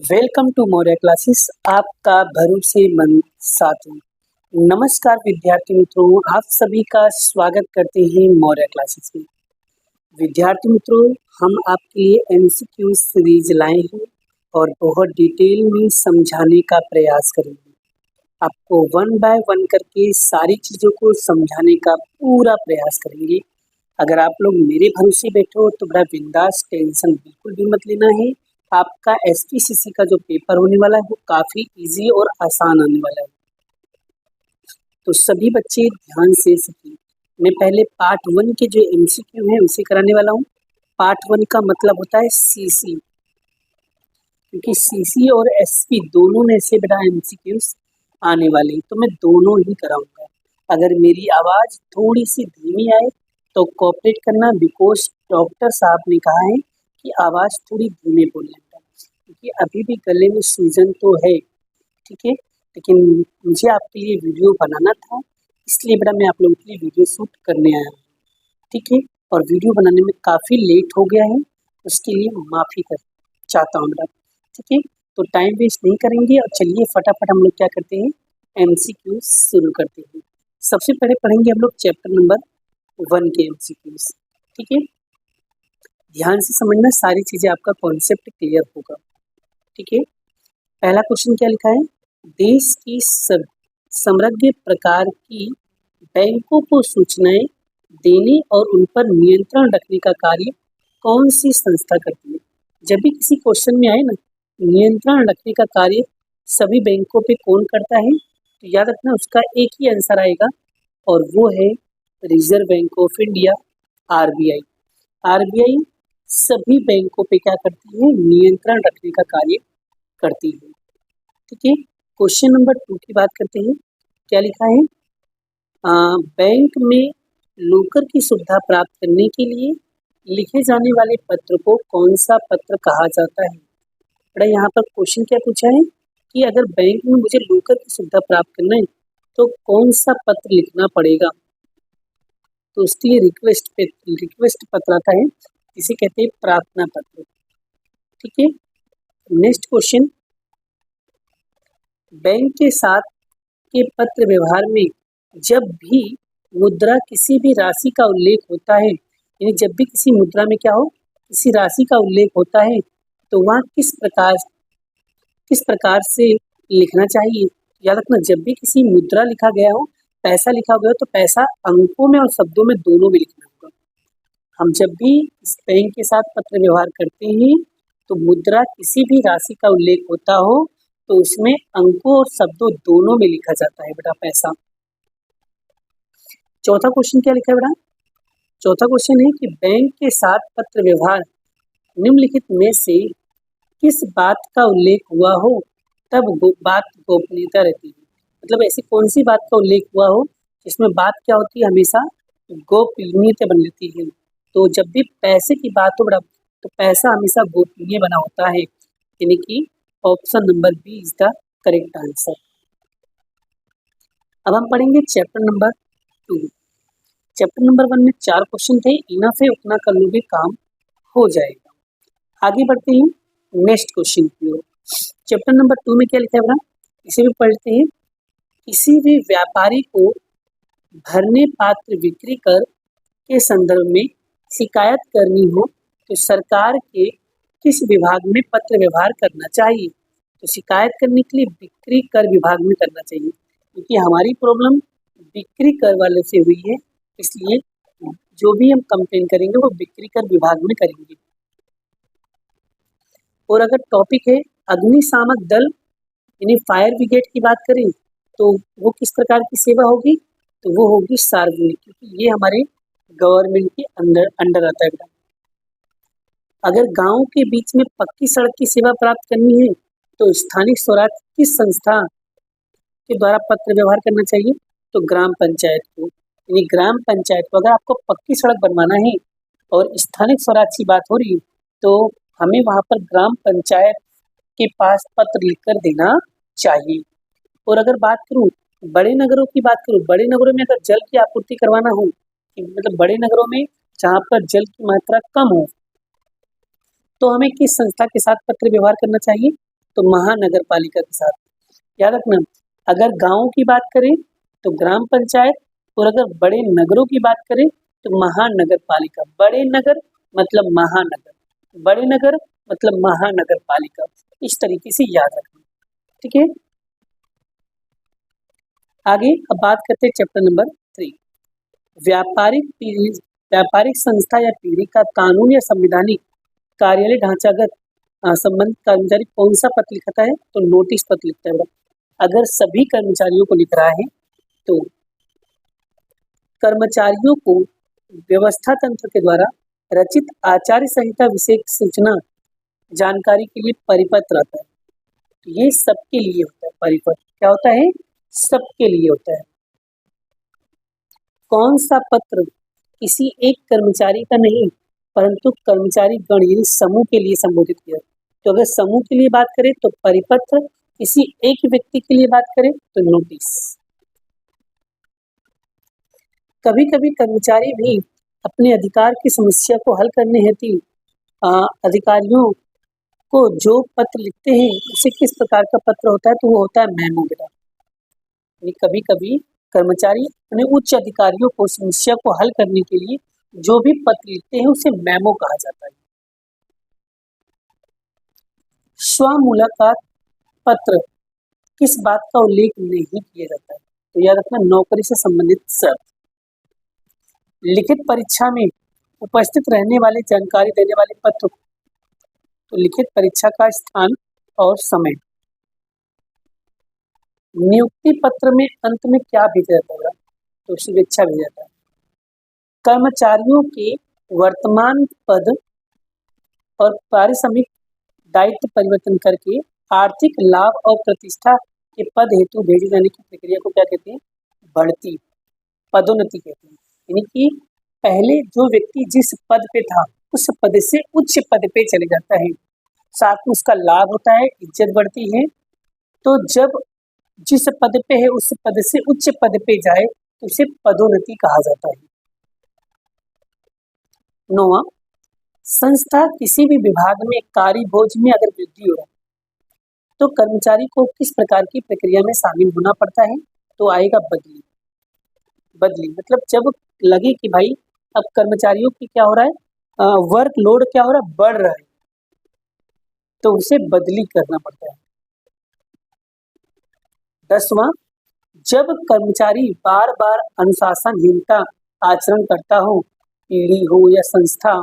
Welcome to Maurya classes. आपका भरोसेमंद साथी। नमस्कार विद्यार्थी मित्रों, आप सभी का स्वागत करते हैं मौर्य क्लासेस में। विद्यार्थी मित्रों, हम आपके लिए एमसीक्यू सीरीज लाए हैं और बहुत डिटेल में समझाने का प्रयास करेंगे। आपको वन बाय वन करके सारी चीज़ों को समझाने का पूरा प्रयास करेंगे। अगर आप लोग मेरे भरोसे बैठे हो तो बड़ा बिंदास, टेंशन बिल्कुल भी मत लेना है। आपका एसपीसीसी का जो पेपर होने वाला है वो काफ़ी इजी और आसान आने वाला है, तो सभी बच्चे ध्यान से सीखिए। मैं पहले पार्ट 1 के जो एमसीक्यू हैं उसे कराने वाला हूँ। पार्ट 1 का मतलब होता है सीसी, क्योंकि सीसी और एसपी दोनों में से बड़ा एमसीक्यूज आने वाले हैं, तो मैं दोनों ही कराऊंगा। अगर मेरी आवाज़ थोड़ी सी धीमी आए तो कोऑपरेट करना, बिकॉज डॉक्टर साहब ने कहा है कि आवाज़ थोड़ी धीमे बोलने का, क्योंकि अभी भी गले में सूजन तो है, ठीक है। लेकिन मुझे आपके लिए वीडियो बनाना था, इसलिए बेटा मैं आप लोगों के लिए वीडियो शूट करने आया हूँ, ठीक है। और वीडियो बनाने में काफ़ी लेट हो गया है, उसके लिए माफ़ी कर चाहता हूँ बेटा, ठीक है। तो टाइम वेस्ट नहीं करेंगे और चलिए फटाफट हम लोग क्या करते हैं, एमसीक्यू शुरू करते हैं। सबसे पहले पढ़ेंगे हम लोग चैप्टर नंबर 1 के एमसीक्यूज, ठीक है। ध्यान से समझना, सारी चीज़ें आपका कॉन्सेप्ट क्लियर होगा, ठीक है। पहला क्वेश्चन क्या लिखा है, देश की सब समृद्ध प्रकार की बैंकों को सूचनाएं देने और उन पर नियंत्रण रखने का कार्य कौन सी संस्था करती है। जब भी किसी क्वेश्चन में आए ना, नियंत्रण रखने का कार्य सभी बैंकों पे कौन करता है, तो याद रखना उसका एक ही आंसर आएगा और वो है reserve bank of India, RBI. RBI सभी बैंकों पे क्या करती है, नियंत्रण रखने का कार्य करती है, ठीक है। क्वेश्चन नंबर 2 की बात करते हैं। क्या लिखा है, बैंक में लॉकर की सुविधा प्राप्त करने के लिए लिखे जाने वाले पत्र को कौन सा पत्र कहा जाता है। बड़ा यहाँ पर क्वेश्चन क्या पूछा है कि अगर बैंक में मुझे लॉकर की सुविधा प्राप्त करना है तो कौन सा पत्र लिखना पड़ेगा, तो उसके लिए रिक्वेस्ट पत्र आता है, इसे कहते हैं प्रार्थना पत्र, ठीक है। नेक्स्ट क्वेश्चन, बैंक के साथ के पत्र व्यवहार में जब भी मुद्रा किसी भी राशि का उल्लेख होता है, यानी जब भी किसी मुद्रा में क्या हो, किसी राशि का उल्लेख होता है, तो वहाँ किस प्रकार से लिखना चाहिए। याद रखना, जब भी किसी मुद्रा लिखा गया हो, पैसा लिखा गया हो, तो पैसा अंकों में और शब्दों में दोनों में लिखना होगा। हम जब भी इस बैंक के साथ पत्र व्यवहार करते हैं तो मुद्रा किसी भी राशि का उल्लेख होता हो तो उसमें अंकों और शब्दों दोनों में लिखा जाता है बेटा पैसा। चौथा क्वेश्चन क्या लिखा है बेटा, चौथा क्वेश्चन है कि बैंक के साथ पत्र व्यवहार निम्नलिखित में से किस बात का उल्लेख हुआ हो तब बात गोपनीयता रहती है। मतलब ऐसी कौन सी बात का उल्लेख हुआ हो जिसमें बात क्या होती है, हमेशा गोपनीयता बन लेती है। तो जब भी पैसे की बात हो बेटा तो पैसा हमेशा गोपनीय बना होता है, यानी कि option number B is the correct answer. अब हम पढ़ेंगे चैप्टर नंबर 2। चैप्टर नंबर 1 में 4 क्वेश्चन थे, इनफ है, उतना कर लोगे काम हो जाएगा। आगे बढ़ते हैं नेक्स्ट क्वेश्चन की ओर। चैप्टर नंबर 2 में क्या लिखा है बेटा, इसे भी पढ़ते हैं। किसी भी व्यापारी को भरने पात्र बिक्री कर के संदर्भ में शिकायत करनी हो तो सरकार के किस विभाग में पत्र व्यवहार करना चाहिए। तो शिकायत करने के लिए बिक्री कर विभाग में करना चाहिए, क्योंकि हमारी प्रॉब्लम बिक्री कर वाले से हुई है, इसलिए जो भी हम कंप्लेन करेंगे वो बिक्री कर विभाग में करेंगे। और अगर टॉपिक है अग्निशामक दल यानी फायर ब्रिगेड की बात करें तो वो किस प्रकार की सेवा होगी, तो वो होगी सार्वजनिक, क्योंकि ये हमारे गवर्नमेंट के अंडर आता है। अगर गांव के बीच में पक्की सड़क की सेवा प्राप्त करनी है तो स्थानीय स्वराज किस संस्था के द्वारा पत्र व्यवहार करना चाहिए, तो ग्राम पंचायत को, यानी ग्राम पंचायत को। अगर आपको पक्की सड़क बनवाना है और स्थानिक स्वराज की बात हो रही है तो हमें वहाँ पर ग्राम पंचायत के पास पत्र लिखकर देना चाहिए। और अगर बात करूँ बड़े नगरों की बात करूँ, बड़े नगरों में अगर जल की आपूर्ति करवाना हो, मतलब बड़े नगरों में जहाँ पर जल की मात्रा कम हो, तो हमें किस संस्था के साथ पत्र व्यवहार करना चाहिए, तो महानगर पालिका के साथ। याद रखना, अगर गाँव की बात करें तो ग्राम पंचायत, और अगर बड़े नगरों की बात करें तो महानगर पालिका। बड़े नगर मतलब महानगर, बड़े नगर मतलब महानगर पालिका। इस तरीके से याद रखना, ठीक है। आगे अब बात करते हैं चैप्टर नंबर 3, व्यापारिक संस्था या पीढ़ी का कानून या संविधानिक कार्यालय ढांचागत संबंधित कर्मचारी कौन सा पत्र लिखता है, तो नोटिस पत्र लिखता है। अगर सभी कर्मचारियों को लिख रहा है तो कर्मचारियों को व्यवस्था तंत्र के द्वारा रचित आचार्य संहिता विषय सूचना जानकारी के लिए परिपत्र आता है। तो ये सबके लिए होता है परिपत्र। क्या होता है? सबके लिए होता है। कौन सा पत्र किसी एक कर्मचारी का नहीं परंतु कर्मचारी गण यानी समूह के लिए संबोधित किया। तो अगर समूह के लिए बात करें तो परिपत्र, किसी एक व्यक्ति के लिए बात करें तो नोटिस। कभी कभी कर्मचारी भी अपने अधिकार की समस्या को हल करने हेतु अधिकारियों को जो पत्र लिखते हैं उसे किस प्रकार का पत्र होता है, तो वो होता है मेमो बेटा। कभी कभी कर्मचारी अपने उच्च अधिकारियों को समस्या को हल करने के लिए जो भी पत्र लिखते हैं उसे मेमो कहा जाता है। स्वमुलाकात पत्र किस बात का उल्लेख नहीं किया जाता है, तो याद रखना नौकरी से संबंधित शर्त। लिखित परीक्षा में उपस्थित रहने वाले जानकारी देने वाले पत्र, तो लिखित परीक्षा का स्थान और समय। नियुक्ति पत्र में अंत में क्या भेजा जाता है, तो शुभेच्छा भेजा जाता है। कर्मचारियों के वर्तमान पद और पारिश्रमिक दायित्व परिवर्तन करके आर्थिक लाभ और प्रतिष्ठा के पद हेतु भेजे जाने की प्रक्रिया को क्या कहते हैं? बढ़ती, पदोन्नति कहते हैं। यानी कि पहले जो व्यक्ति जिस पद पे था उस पद से उच्च पद पे चले जाता है, साथ में उसका लाभ होता है, इज्जत बढ़ती है। तो जब जिस पद पे है उस पद से उच्च पद पे जाए तो उसे पदोन्नति कहा जाता है। 9वां, संस्था किसी भी विभाग में कार्य बोझ में अगर वृद्धि हो रहा है तो कर्मचारी को किस प्रकार की प्रक्रिया में शामिल होना पड़ता है, तो आएगा बदली। बदली मतलब जब लगे कि भाई अब कर्मचारियों की क्या हो रहा है, वर्कलोड क्या हो रहा है, बढ़ रहा है, तो उसे बदली करना पड़ता है। 10वां, जब कर्मचारी बार बार अनुशासनहीनता आचरण करता हो, पीढ़ी हो या संस्था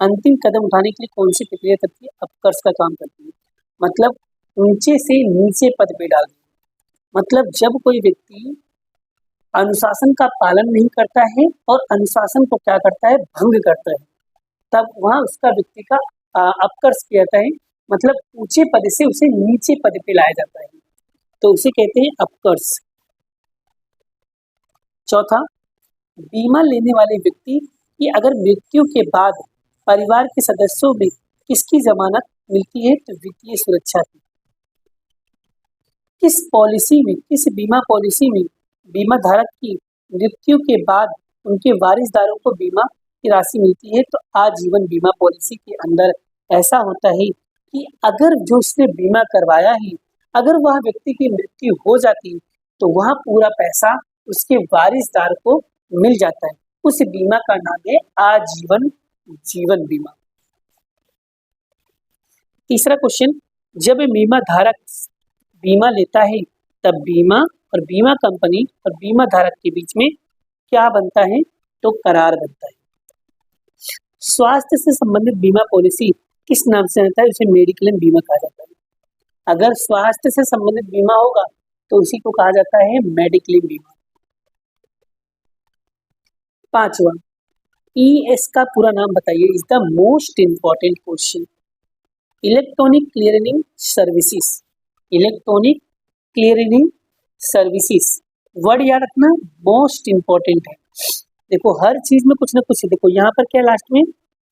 अंतिम कदम उठाने के लिए कौन सी प्रक्रिया करती है? अपकर्ष का काम करती है। मतलब ऊंचे से नीचे पद पे डाल दिया। मतलब जब कोई व्यक्ति अनुशासन का पालन नहीं करता है और अनुशासन को क्या करता है? भंग करता है, तब वहां उसका व्यक्ति का अपकर्ष किया जाता है। मतलब ऊंचे पद से उसे नीचे पद पे लाया जाता है, तो उसे कहते हैं अपकर्ष। चौथा, बीमा लेने वाले व्यक्ति की अगर मृत्यु के बाद परिवार के सदस्यों में किसकी जमानत मिलती है, तो वित्तीय सुरक्षा की। किस पॉलिसी में, किस बीमा पॉलिसी में बीमा धारक की मृत्यु के बाद उनके वारिसदारों को बीमा की राशि मिलती है, तो आजीवन बीमा पॉलिसी के अंदर ऐसा होता है कि अगर जो उसने बीमा करवाया है, अगर वह व्यक्ति की मृत्यु हो जाती तो वह पूरा पैसा उसके वारिसदार को मिल जाता है। उस बीमा का नाम है आजीवन जीवन बीमा। तीसरा क्वेश्चन, जब बीमा धारक बीमा लेता है तब बीमा और बीमा कंपनी और बीमा धारक के बीच में क्या बनता है, तो करार बनता है। स्वास्थ्य से संबंधित बीमा पॉलिसी किस नाम से आता है? उसे मेडिक्लेम बीमा कहा जाता है। अगर स्वास्थ्य से संबंधित बीमा होगा तो उसी को कहा जाता है मेडिक्लेम बीमा। 5वां, ES का पूरा नाम बताइए, is the most important question. Electronic clearing services, electronic clearing services, word याद रखना, मोस्ट इंपॉर्टेंट है। देखो हर चीज में कुछ ना कुछ, देखो यहाँ पर क्या लास्ट में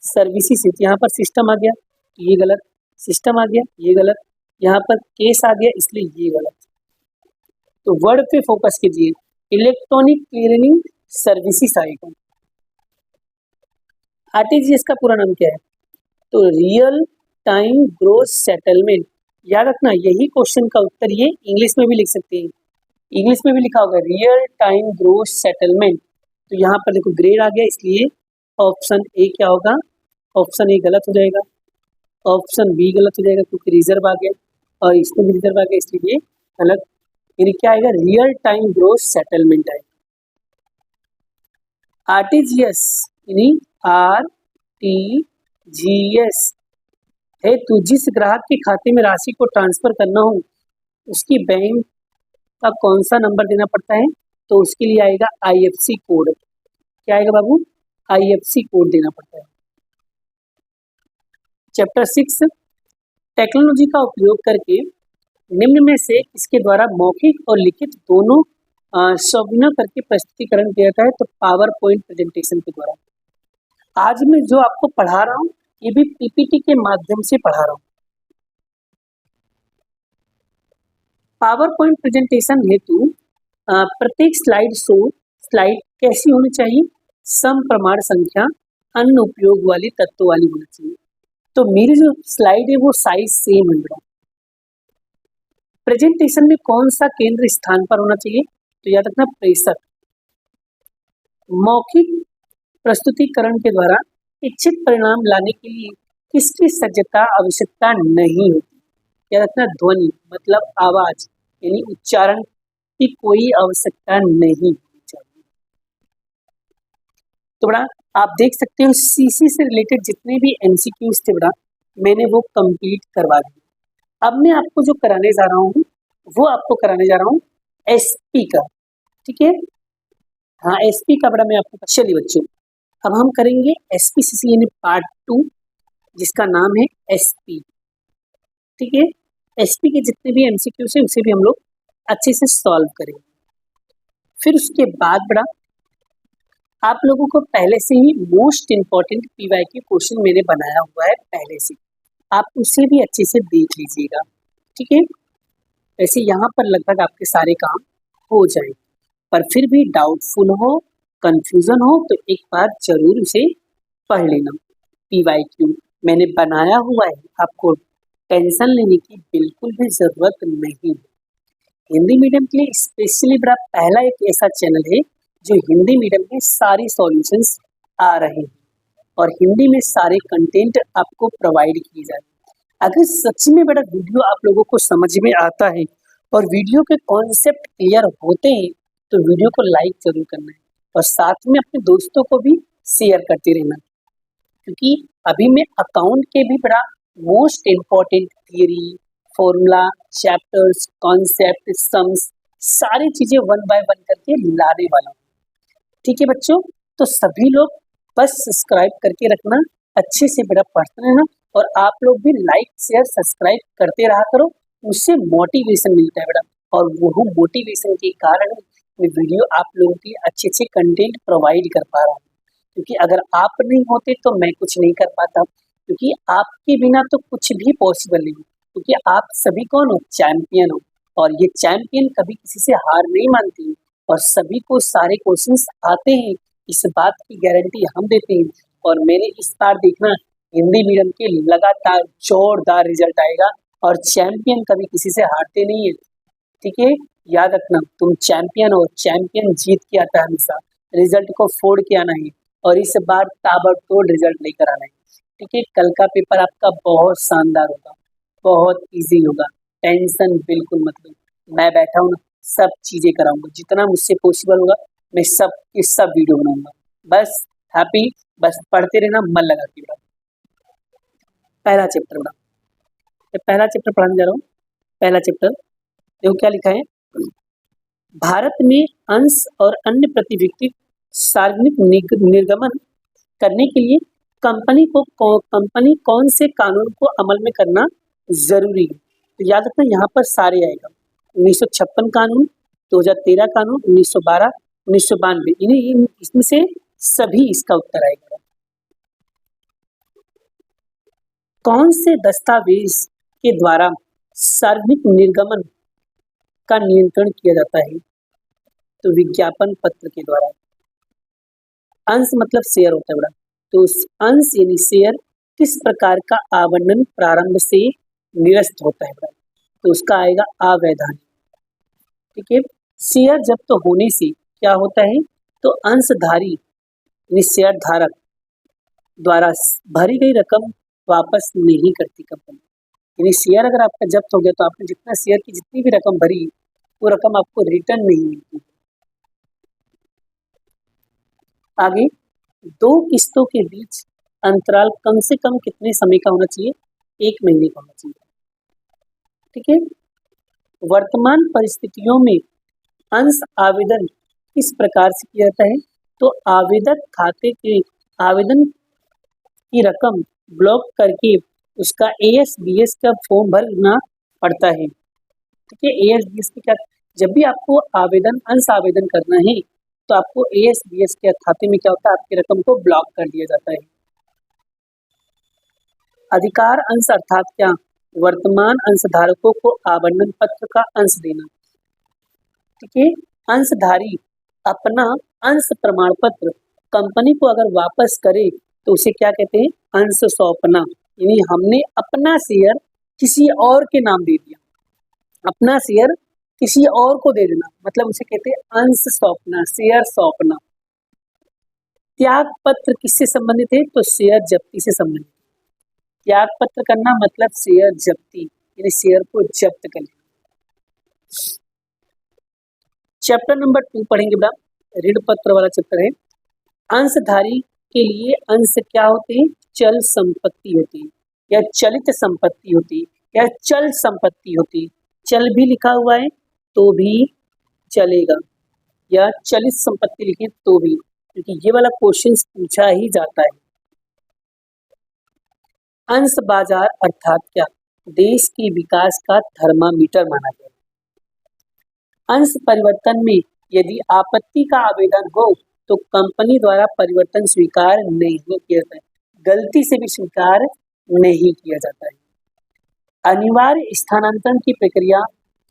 सर्विसेज है, यहाँ पर सिस्टम आ गया, ये गलत, सिस्टम आ गया, ये गलत, यहाँ पर केस आ गया, इसलिए ये गलत। तो वर्ड पे फोकस कीजिए, इलेक्ट्रॉनिक क्लियरिंग सर्विसेज आएगा। RTGS का पूरा नाम क्या है? तो रियल टाइम ग्रोस सेटलमेंट याद रखना, यही क्वेश्चन का उत्तर ये इंग्लिश में भी लिख सकते हैं। इंग्लिश में भी लिखा होगा रियल टाइम ग्रोस सेटलमेंट। तो यहाँ पर देखो ग्रेड आ गया, इसलिए ऑप्शन ए क्या होगा, ऑप्शन ए गलत हो जाएगा, ऑप्शन बी गलत हो जाएगा क्योंकि रिजर्व आ गया और इसमें भी रिजर्व आ गया, इसलिए गलत। यानी क्या आएगा, रियल टाइम ग्रोस सेटलमेंट आएगा। आरटीजीएस यानी आरटीजीएस है तो जिस ग्राहक के खाते में राशि को ट्रांसफर करना हो उसकी बैंक का कौन सा नंबर देना पड़ता है, तो उसके लिए आएगा आईएफसी कोड। क्या आएगा बाबू, आईएफसी कोड देना पड़ता है। चैप्टर 6 टेक्नोलॉजी का उपयोग करके निम्न में से किसके द्वारा मौखिक और लिखित दोनों संविनय करके प्रस्तुतिकरण किया जाता है, तो पावर पॉइंट प्रेजेंटेशन के द्वारा। आज मैं जो आपको पढ़ा रहा हूँ ये भी पीपीटी के माध्यम से पढ़ा रहा हूँ। पावर पॉइंट प्रेजेंटेशन हेतु प्रत्येक स्लाइड कैसी होनी चाहिए, सम प्रमाण संख्या अन्य उपयोग वाली तत्व वाली होनी चाहिए। तो मेरी जो स्लाइड है वो साइज सेम है बेटा। प्रेजेंटेशन में कौन सा केंद्र स्थान पर होना चाहिए, तो याद रखना प्रेषक। मौखिक प्रस्तुतिकरण के द्वारा इच्छित परिणाम लाने के लिए किसकी सज्जता आवश्यकता नहीं होती, याद रखना ध्वनि मतलब आवाज यानी उच्चारण की कोई आवश्यकता नहीं होनी चाहिए। तो बड़ा आप देख सकते हो सीसी से रिलेटेड जितने भी एमसीक्यूज थे बड़ा मैंने वो कंप्लीट करवा दिए। अब मैं आपको जो कराने जा रहा हूँ वो आपको कराने जा रहा हूँ एसपी का, ठीक है। हाँ एसपी का बड़ा मैं आपको, चलिए बच्चों अब हम करेंगे एसपीसीसी यानी पार्ट 2 जिसका नाम है एसपी, ठीक है। एसपी के जितने भी एमसीक्यू है उसे भी हम लोग अच्छे से सॉल्व करेंगे। फिर उसके बाद बड़ा आप लोगों को पहले से ही मोस्ट इम्पॉर्टेंट पीवाईक्यू क्वेश्चन मैंने बनाया हुआ है पहले से, आप उसे भी अच्छे से देख लीजिएगा, ठीक है। वैसे यहाँ पर लगभग आपके सारे काम हो जाएंगे, पर फिर भी डाउटफुल हो कंफ्यूजन हो तो एक बार जरूर उसे पढ़ लेना। पीवाईक्यू मैंने बनाया हुआ है, आपको टेंशन लेने की बिल्कुल भी जरूरत नहीं है। हिंदी मीडियम के लिए स्पेशली बड़ा पहला एक ऐसा चैनल है जो हिंदी मीडियम में सारी सॉल्यूशंस आ रहे हैं और हिंदी में सारे कंटेंट आपको प्रोवाइड किए जा रहे हैं। अगर सच में बड़ा वीडियो आप लोगों को समझ में आता है और वीडियो के कॉन्सेप्ट क्लियर होते हैं तो वीडियो को लाइक जरूर करना है और साथ में अपने दोस्तों को भी शेयर करते रहना, क्योंकि अभी मैं अकाउंट के भी बड़ा most important theory formula chapters concept sums सारी चीजें 1 बाय 1 करके लाने वाला हूँ, ठीक है बच्चों। तो सभी लोग बस सब्सक्राइब करके रखना, अच्छे से बेटा पढ़ते रहना और आप लोग भी लाइक शेयर सब्सक्राइब करते रहा करो, उससे मोटिवेशन मिलता है बेटा और वो मोटिवेशन के कारण मैं वीडियो आप लोगों के लिए अच्छे अच्छे कंटेंट प्रोवाइड कर पा रहा हूँ, क्योंकि अगर आप नहीं होते तो मैं कुछ नहीं कर पाता, क्योंकि आपके बिना तो कुछ भी पॉसिबल नहीं, क्योंकि आप सभी कौन हो, चैंपियन हो और ये चैंपियन कभी किसी से हार नहीं मानती और सभी को सारे क्वेश्चंस आते हैं, इस बात की गारंटी हम देते हैं। और मैंने इस बार देखना हिंदी मीडियम के लगातार जोरदार रिजल्ट आएगा और चैंपियन कभी किसी से हारते नहीं है, ठीक है। याद रखना तुम चैंपियन हो, चैंपियन जीत के आता है हमेशा, रिजल्ट को फोड़ के आना है और इस बार ताबड़तोड़ रिजल्ट लेकर आना है, ठीक है। कल का पेपर आपका बहुत शानदार होगा, बहुत इजी होगा, टेंशन बिल्कुल मत लो, मैं बैठा हूँ ना, सब चीजें कराऊंगा, जितना मुझसे पॉसिबल होगा मैं सब वीडियो बनाऊंगा, बस हैप्पी, बस पढ़ते रहना मन लगा के बेटा। पहला चैप्टर बड़ा, पहला चैप्टर पढ़ाने जा रहा हूँ। पहला चैप्टर देखो क्या लिखा है, भारत में अंश और अन्य प्रतिव्यक्ति सार्वजनिक निर्गमन करने के लिए कंपनी कौन से कानून को अमल में करना जरूरी है, तो याद रखना यहाँ पर सारे आएगा 1956 कानून, 2013 कानून, 1912, 1992, इन्हें इसमें से सभी इसका उत्तर आएगा। कौन से दस्तावेज के द्वारा सार्वजनिक निर्गमन का नियंत्रण किया जाता है, तो विज्ञापन पत्र के द्वारा। अंश मतलब शेयर होता है बड़ा, तो अंश यानी शेयर किस प्रकार का आवंटन प्रारंभ से निरस्त होता है, तो उसका आएगा अवैधानिक। ठीक है, शेयर जब्त होने से क्या होता है, तो अंशधारी यानी शेयर धारक द्वारा भरी गई रकम वापस नहीं करती कंपनी। यानी शेयर अगर आपका जब्त हो गया तो आपने जितना शेयर की जितनी भी रकम भरी वो रकम आपको रिटर्न नहीं मिलती। आगे, दो किस्तों के बीच अंतराल कम से कम कितने समय का होना चाहिए, 1 महीने का होना चाहिए। ठीक है, वर्तमान परिस्थितियों में अंश आवेदन किस प्रकार से किया जाता है, तो आवेदक खाते के आवेदन की रकम ब्लॉक करके उसका ASBS का फॉर्म भरना पड़ता है। ठीक है, ASBS की क्या, जब भी आपको आवेदन अंश आवेदन करना है तो आपको ASBS के खाते में क्या होता है, आपकी रकम को ब्लॉक कर दिया जाता है। अधिकार अंश अर्थात क्या, वर्तमान अंशधारकों को आवंटन पत्र का अंश देना। ठीक है, अंशधारी अपना अंश प्रमाण पत्र कंपनी को अगर वापस करे तो उसे क्या कहते हैं, अंश सौंपना। यानी हमने अपना शेयर किसी और के नाम दे दिया, अपना शेयर किसी और को दे देना, मतलब उसे कहते हैं अंश सौंपना, शेयर सौंपना। त्याग पत्र किससे संबंधित है, तो शेयर जब्ती से संबंधित। त्याग पत्र करना मतलब शेयर जब्ती, यानी शेयर को जब्त करना। चैप्टर नंबर 2 पढ़ेंगे बेटा, ऋण पत्र वाला चैप्टर है। अंशधारी के लिए अंश क्या होते हैं, चल संपत्ति होती है या चलित संपत्ति होती है या चल संपत्ति होती है। चल भी लिखा हुआ है तो भी चलेगा या चलित संपत्ति लिखे तो भी, क्योंकि ये वाला क्वेश्चन पूछा ही जाता है। अंश बाजार अर्थात क्या, देश के विकास का थर्मामीटर माना गया। अंश परिवर्तन में यदि आपत्ति का आवेदन हो तो कंपनी द्वारा परिवर्तन स्वीकार नहीं किया जाता है, गलती से भी स्वीकार नहीं किया जाता है। अनिवार्य स्थानांतरण की प्रक्रिया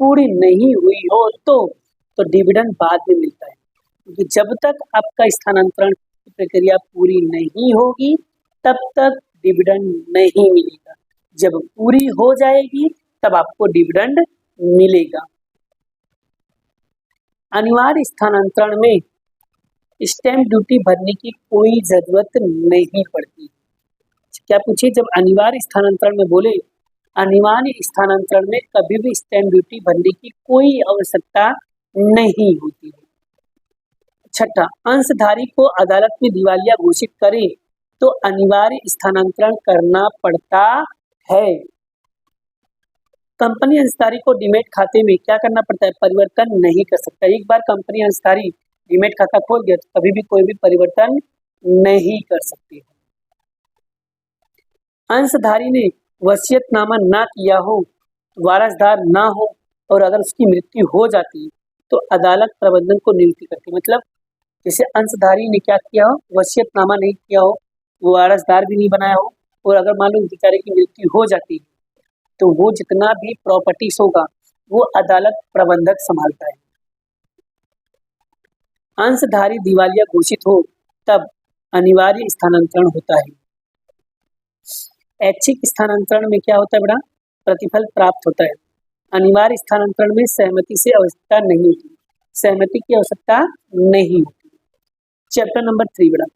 पूरी नहीं हुई हो तो डिविडेंड बाद में मिलता है, क्योंकि जब तक आपका स्थानांतरण की प्रक्रिया पूरी नहीं होगी तब तक डिविडेंड नहीं मिलेगा। जब पूरी हो जाएगी तब आपको डिविडेंड मिलेगा। अनिवार्य स्थानांतरण में स्टैंप ड्यूटी भरने की कोई जरूरत नहीं पड़ती। क्या पूछिए, जब अनिवार्य स्थानांतरण में बोले, अनिवार्य स्थानांतरण में कभी भी स्टैंप ड्यूटी भरने की कोई आवश्यकता नहीं होती है। छठा, अंशधारी को अदालत में दिवालिया घोषित करे तो अनिवार्य स्थानांतरण करना पड़ता है। कंपनी अंशधारी को डीमैट खाते में क्या करना पड़ता है, परिवर्तन नहीं कर सकता। एक बार कंपनी अंशधारी डीमैट खाता खोल गया तो कभी भी कोई भी परिवर्तन नहीं कर सकती है। अंशधारी ने वसीयतनामा ना किया हो, वारसदार ना हो और अगर उसकी मृत्यु हो जाती तो अदालत प्रबंधन को नियुक्ति करती। मतलब जैसे अंशधारी ने क्या किया हो, वसीयतनामा नहीं किया हो, वो वारसदार भी नहीं बनाया हो और अगर मान लो बेचारे की मृत्यु हो जाती तो वो जितना भी प्रॉपर्टीज होगा वो अदालत प्रबंधक संभालता है। अंशधारी दिवालिया घोषित हो तब अनिवार्य स्थानांतरण होता है। ऐच्छिक स्थानांतरण में क्या होता है बेटा, प्रतिफल प्राप्त होता है। अनिवार्य स्थानांतरण में सहमति से आवश्यकता नहीं होती, सहमति की आवश्यकता नहीं होती। चैप्टर नंबर 3 बेटा,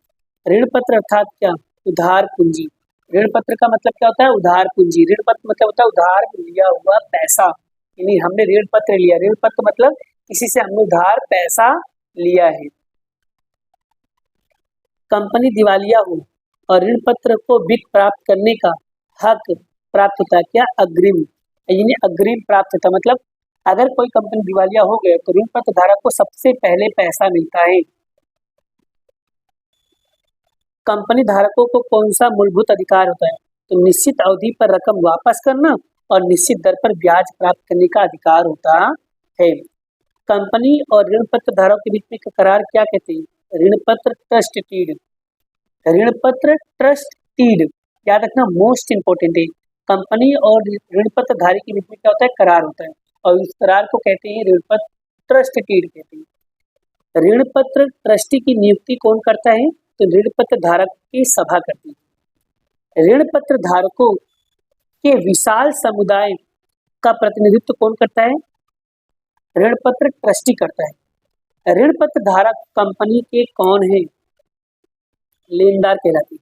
ऋण पत्र अर्थात क्या, उधार पूंजी। ऋण पत्र का मतलब क्या होता है, उधार पूंजी। ऋण पत्र मतलब होता है उधार लिया हुआ पैसा, यानी हमने ऋण पत्र लिया। ऋण पत्र मतलब किसी से हमने उधार पैसा लिया है। कंपनी दिवालिया हो और ऋण पत्र को वित्त प्राप्त करने का हक प्राप्त होता है क्या, अग्रिम, यानी अग्रिम प्राप्त होता है। मतलब अगर कोई कंपनी दिवालिया हो गया तो ऋण पत्र धारक को सबसे पहले पैसा मिलता है। कंपनी धारकों को कौन सा मूलभूत अधिकार होता है, तो निश्चित अवधि पर रकम वापस करना और निश्चित दर पर ब्याज प्राप्त करने का अधिकार होता है। कंपनी और ऋण पत्र धारक के बीच में करार क्या कहते हैं, ऋण पत्र ट्रस्ट डीड। ऋण पत्र ट्रस्ट डीड याद रखना, मोस्ट इंपोर्टेंट है। कंपनी और ऋण पत्र धारी के बीच में क्या होता है, करार होता है और इस करार को कहते हैं ऋण पत्र ट्रस्ट डीड कहते हैं। ऋण पत्र ट्रस्टी की नियुक्ति कौन करता है, तो ऋण पत्र धारक की सभा करती है। ऋण पत्र धारकों के विशाल समुदाय का प्रतिनिधित्व कौन करता है? ऋण पत्र ट्रस्टी करता है। ऋण पत्र धारक कंपनी के कौन है? लेनदार कहलाती है।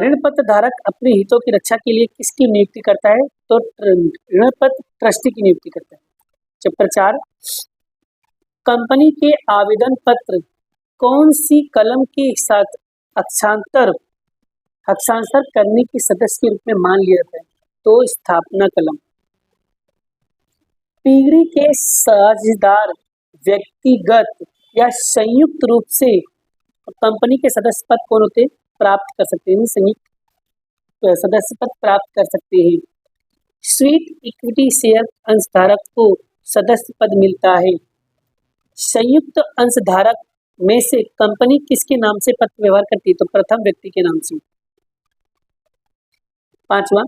ऋण पत्र धारक अपने हितों की रक्षा के लिए किसकी नियुक्ति करता है? तो ऋण पत्र ट्रस्टी की नियुक्ति करता है। चैप्टर 4, कंपनी के आवेदन पत्र कौन सी कलम के साथ हस्ताक्षर करने की सदस्य के रूप में मान लिया जाता है? तो स्थापना कलम। पीढ़ी के साझेदार व्यक्तिगत या संयुक्त रूप से कंपनी के सदस्य पद कौन होते प्राप्त कर सकते हैं? संयुक्त सदस्य पद प्राप्त कर सकते हैं। स्वीट इक्विटी शेयर अंशधारक को सदस्य पद मिलता है। संयुक्त अंशधारक में से कंपनी किसके नाम से पत्र व्यवहार करती है? तो प्रथम व्यक्ति के नाम से। 5वां,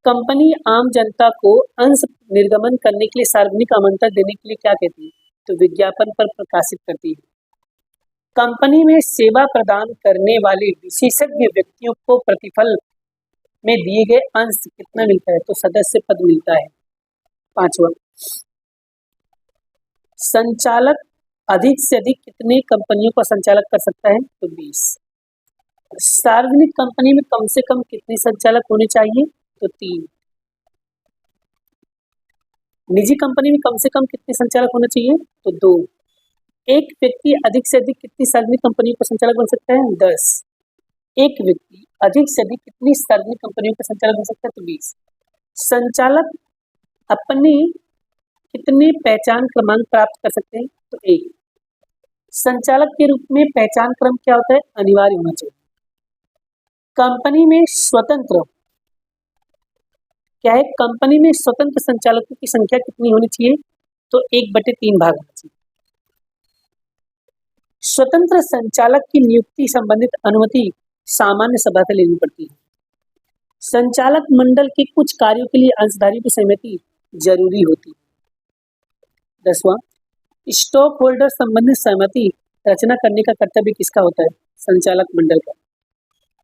कंपनी आम जनता को अंश निर्गमन करने के लिए सार्वजनिक आमंत्रण देने के लिए क्या कहती है? तो विज्ञापन पर प्रकाशित करती है। कंपनी में सेवा प्रदान करने वाले विशेषज्ञ व्यक्तियों को प्रतिफल में दिए गए अंश कितना मिलता है? तो सदस्य पद मिलता है। 5वां, संचालक अधिक से अधिक कितने कंपनियों का संचालक कर सकता है? तो 20। सार्वजनिक कंपनी में कम से कम कितने संचालक होने चाहिए? तो 3। निजी कंपनी में कम से कम कितने संचालक होने चाहिए? तो 2। एक व्यक्ति अधिक से अधिक कितनी सार्वजनिक कंपनियों का संचालक बन सकता है? 10। एक व्यक्ति अधिक से अधिक कितनी सार्वजनिक कंपनियों का संचालक बन सकता है? तो 20। संचालक अपने कितने पहचान क्रमांक प्राप्त कर सकते हैं? तो 1। संचालक के रूप में पहचान क्रम क्या होता है? अनिवार्य होना चाहिए। कंपनी में स्वतंत्र क्या है? कंपनी में स्वतंत्र संचालकों की संख्या कितनी होनी चाहिए? तो 1/3 भाग होना चाहिए। स्वतंत्र संचालक की नियुक्ति संबंधित अनुमति सामान्य सभा से लेनी पड़ती है। संचालक मंडल के कुछ कार्यों के लिए अंशधारियों की सहमति जरूरी होती है। 10वां, स्टॉक होल्डर संबंधित सहमति रचना करने का कर्तव्य किसका होता है? संचालक मंडल का।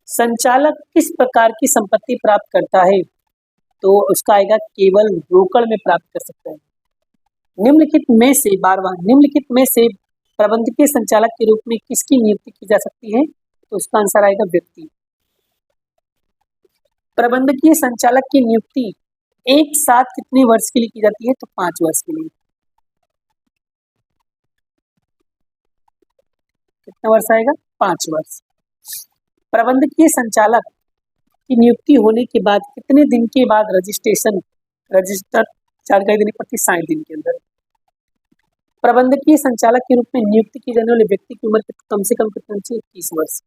संचालक किस प्रकार की संपत्ति प्राप्त करता है? तो उसका आएगा केवल रोकड़ में प्राप्त कर सकता है। निम्नलिखित में से प्रबंधकीय संचालक के रूप में किसकी नियुक्ति की जा सकती है? तो उसका आंसर आएगा व्यक्ति। प्रबंधकीय संचालक की नियुक्ति एक साथ कितने वर्ष के लिए की जाती है? तो 5 वर्ष के लिए। कितना वर्ष आएगा? 5 वर्ष। प्रबंधकीय संचालक की नियुक्ति होने के बाद कितने दिन के बाद रजिस्टर जानकारी देनी पड़ती है? 60 दिन के अंदर। प्रबंधकीय संचालक के रूप में नियुक्ति की जाने वाले व्यक्ति की उम्र कम से कम कितनी चाहिए? 21 वर्ष।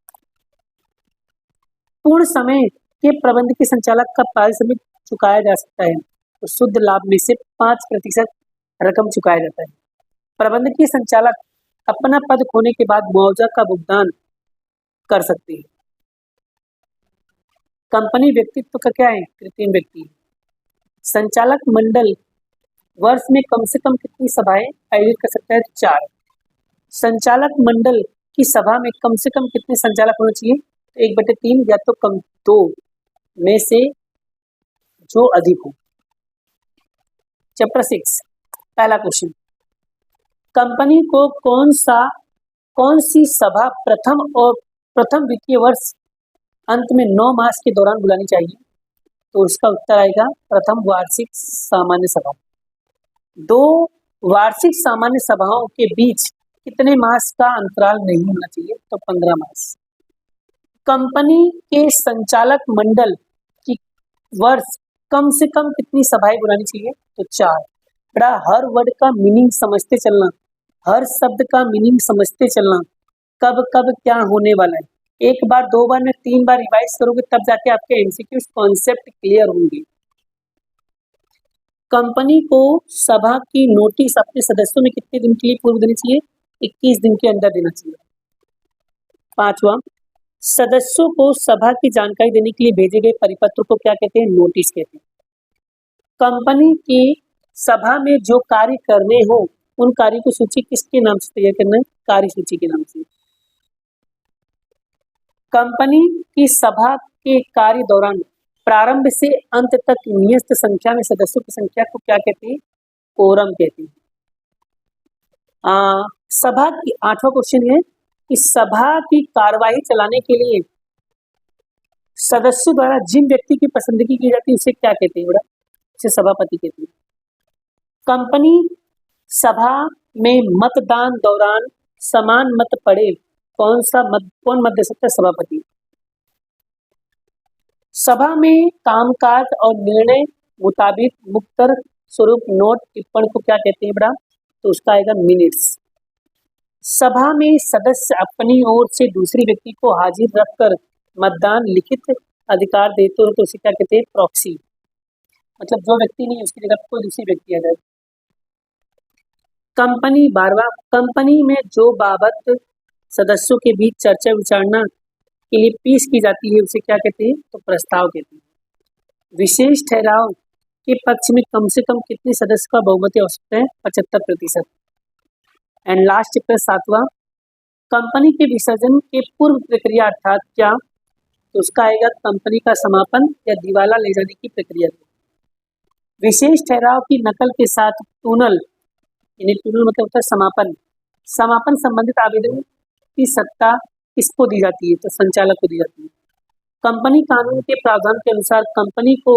पूर्ण समय के प्रबंधकीय संचालक का पारिश्रमिक चुकाया जा सकता है तो शुद्ध लाभ में से 5% रकम चुकाया जाता है। प्रबंधकीय संचालक अपना पद खोने के बाद मुआवजा का भुगतान कर सकते हैं। कंपनी व्यक्तित्व का क्या है? कृत्रिम व्यक्ति। संचालक मंडल वर्ष में कम से कम कितनी सभाएं आयोजित कर सकता है? 4। संचालक मंडल की सभा में कम से कम कितने संचालक होने चाहिए? 1/3 या तो कम 2 में से जो अधिक हो। चैप्टर 6 पहला क्वेश्चन, कंपनी को कौन सी सभा प्रथम वित्तीय वर्ष अंत में 9 मास के दौरान बुलानी चाहिए? तो उसका उत्तर आएगा प्रथम वार्षिक सामान्य सभा। 2 वार्षिक सामान्य सभाओं के बीच कितने मास का अंतराल नहीं होना चाहिए? तो 15 मास। कंपनी के संचालक मंडल की वर्ष कम से कम कितनी सभाएं बुलानी चाहिए? तो 4। बड़ा हर वर्ड का मीनिंग समझते चलना, हर शब्द का मीनिंग समझते चलना, कब कब क्या होने वाला है। 1 बार 2 बार में 3 बार रिवाइज करोगे तब जाके आपके एमसीक्यू कॉन्सेप्ट क्लियर होंगे। कंपनी को सभा की नोटिस अपने सदस्यों में कितने दिन के लिए पूर्व देनी चाहिए? 21 दिन के अंदर देना चाहिए। 5वां, सदस्यों को सभा की जानकारी देने के लिए भेजे गए परिपत्र को क्या कहते हैं? नोटिस कहते हैं। कंपनी की सभा में जो कार्य करने हो उन कार्य की सूची किसके नाम से तैयार करना है? कार्य सूची के नाम से। कंपनी की सभा के कार्य दौरान प्रारंभ से अंत तक नियत संख्या में सदस्यों की संख्या को क्या कहते हैं? कोरम कहते हैं। सभा की 8वां क्वेश्चन है कि सभा की कार्यवाही चलाने के लिए सदस्यों द्वारा जिन व्यक्ति की पसंदगी की जाती है उसे क्या कहते हैं? बड़ा उसे सभापति कहते हैं। कंपनी सभा में मतदान दौरान समान मत पड़े कौन मत दे सकता है? सभापति। सभा में कामकाज और निर्णय मुताबिक मुख्तर स्वरूप नोट टिप्पण को क्या कहते हैं? बड़ा तो उसका आएगा मिनट्स। सभा में सदस्य अपनी ओर से दूसरी व्यक्ति को हाजिर रखकर मतदान लिखित अधिकार देते हो तो उसे क्या कहते हैं? प्रॉक्सी। मतलब जो व्यक्ति नहीं उसकी जगह कोई दूसरी व्यक्ति आ जाए। कंपनी 12वां, कंपनी में जो बाबत सदस्यों के बीच चर्चा विचारना के लिए पेश की जाती है उसे क्या कहते हैं? तो प्रस्ताव कहते हैं। विशेष ठहराव के पक्ष में कम से कम कितने सदस्य का बहुमत आवश्यक है? 75%। एंड लास्ट चैप्टर 7वां, कंपनी के विसर्जन के पूर्व प्रक्रिया अर्थात क्या? तो उसका आएगा कंपनी का समापन या दिवाला ले जाने की प्रक्रिया। विशेष ठहराव की नकल के साथ टूनल मतलब होता है समापन। समापन संबंधित आवेदन की सत्ता किसको दी जाती है? तो संचालक को दी जाती है। कंपनी कानून के प्रावधान के अनुसार कंपनी को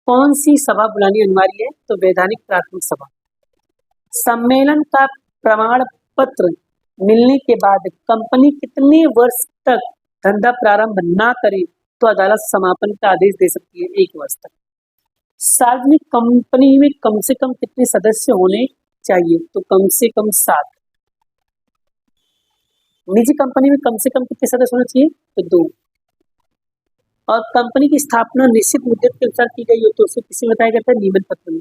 कौन सी सभा बुलानी अनिवार्य है? तो वैधानिक प्राथमिक सभा। सम्मेलन का प्रमाण पत्र मिलने के बाद कंपनी कितने वर्ष तक धंधा प्रारंभ ना करे तो अदालत समापन का आदेश दे सकती है? 1 वर्ष तक। सार्वजनिक कंपनी में कम से कम कितने सदस्य होने चाहिए? तो कम से कम 7। निजी कंपनी में कम से कम कितने सदस्य होने चाहिए? तो 2। और कंपनी की स्थापना निश्चित मुद्दत के अनुसार की गई हो तो उसे किसी बताया जाता है? नियमन पत्र में।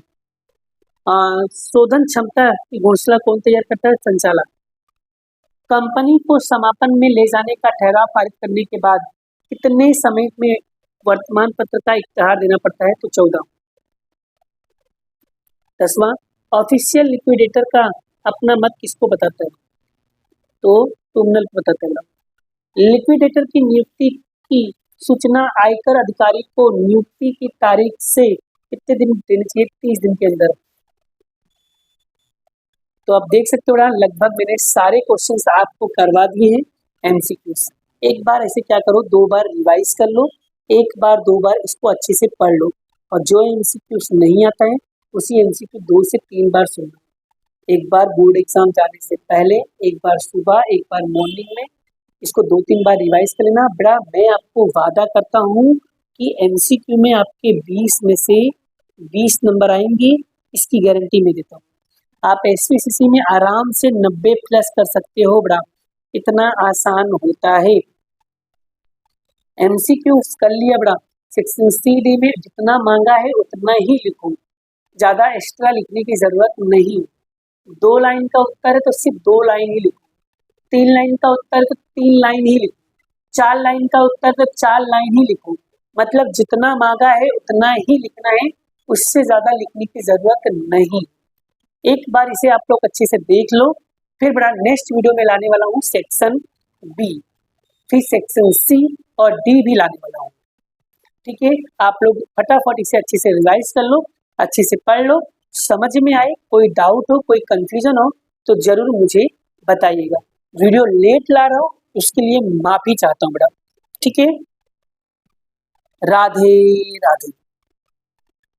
शोधन क्षमता की घोषणा कौन तैयार करता है? संचालक। कंपनी को समापन में ले जाने का ठहराव पारित करने के बाद कितने समय में वर्तमान पत्र का इख्तियार देना पड़ता है? तो 14। 10वां, ऑफिशियल लिक्विडेटर का अपना मत किसको बताता है? तो टर्मिनल को बताता है। लिक्विडेटर की नियुक्ति की सूचना आयकर अधिकारी को नियुक्ति की तारीख से कितने दिन देनी चाहिए? 30 दिन के अंदर। तो आप देख सकते हो लगभग मैंने सारे क्वेश्चंस आपको करवा दिए हैं एमसीक्यूज। एक बार ऐसे क्या करो, 2 बार रिवाइज कर लो, 1 बार 2 बार इसको अच्छे से पढ़ लो और जो एमसीक्यूज नहीं आता है उसी एमसीक्यू 2 से 3 बार सुनना। एक बार बोर्ड एग्जाम जाने से पहले, एक बार सुबह, एक बार मॉर्निंग में, इसको 2-3 बार रिवाइज कर लेना। बड़ा मैं आपको वादा करता हूँ कि एमसीक्यू में आपके 20 में से 20 नंबर आएंगे, इसकी गारंटी मैं देता हूँ। आप एसपीसीसी में आराम से 90 प्लस कर सकते हो। बड़ा इतना आसान होता है। एमसीक्यू कर लिया बड़ा, सेक्शन सी में जितना मांगा है उतना ही लिखो, ज्यादा एक्स्ट्रा लिखने की जरूरत नहीं। 2 लाइन का उत्तर है तो सिर्फ 2 लाइन ही लिखो, 3 लाइन का उत्तर है तो 3 लाइन ही लिखो, 4 लाइन का उत्तर तो 4 लाइन ही लिखो। मतलब जितना मांगा है उतना ही लिखना है, उससे ज्यादा लिखने की जरूरत नहीं। एक बार इसे आप लोग अच्छे से देख लो, फिर बड़ा नेक्स्ट वीडियो में लाने वाला हूँ सेक्शन बी, फिर सेक्शन सी और डी भी लाने वाला हूँ। ठीक है, आप लोग फटाफट इसे अच्छे से रिवाइज कर लो, अच्छे से पढ़ लो, समझ में आए, कोई डाउट हो, कोई कंफ्यूजन हो तो जरूर मुझे बताइएगा। वीडियो लेट ला रहा हूँ उसके लिए माफी चाहता हूँ बड़ा। ठीक है, राधे राधे।